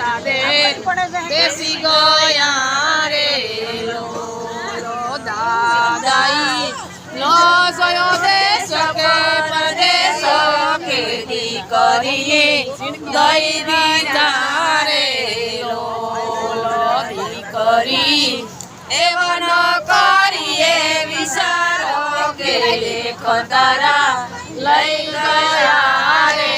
સાદે બેસી ગયા રે લો દાદાઈ લો સોયો દેશ કે પરદેશ ખેતી કરીએ ગઈ દીધા રે લો દીકરી એવો ન કરીએ વિચારો કે લેખ તારા લઈ ગયા રે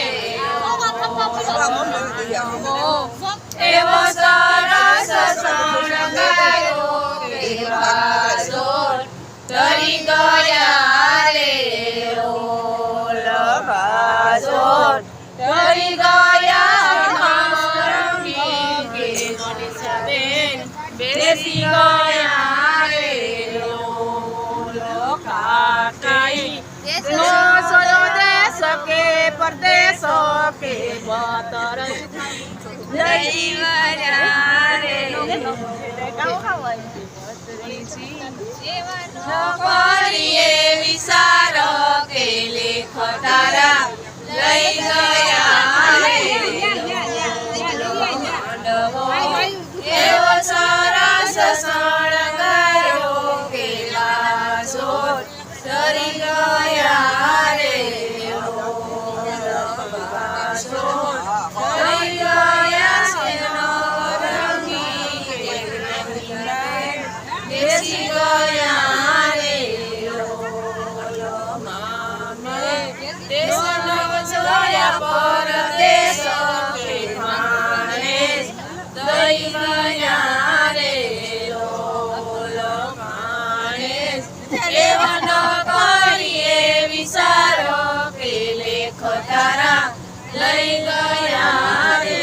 એવો સરસ શણગાર્યો કે વાસોર તરી ગયા રે રોલ વાસોર તરી ગયા રંગી કે મનીષાબેન બેસી ગયા રે રોલ કાકાઈ નો સોયો દેશ કે પરદેશ કે બતર લઈ ગયા રે કરીએ વિચારો કે લેખ તારા લઈ ગયા રે એવો સરસ શણગાર્યો કે વાસોર તરી ગયા રે વાસોર તરી ગયા બેસી ગયા રે દેશનો જોયા પરદેશ કે માણેસ દઈ ગયા રે માણેસ એવા ન કરીએ વિચારો કે લેખ તારા લઈ ગયા રે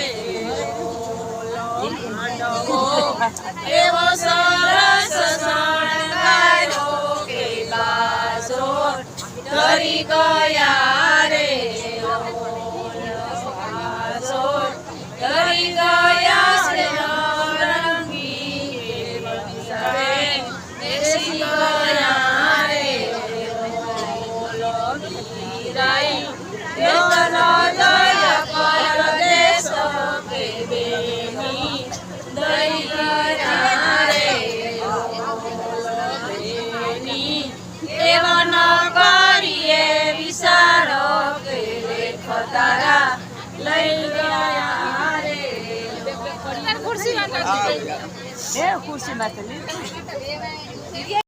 એવો સરસ શણગાર્યો કે બાસોર તરી ગયા રે બાસોર તરી ગયા રંગી બેસી ગયા રે રાઈ દયા પરદેશ કે બેની દઈ ગયા રે એવા ન કરીએ વિચારો કે લેખ તારા લઈ ગયા રે ખુરશી માં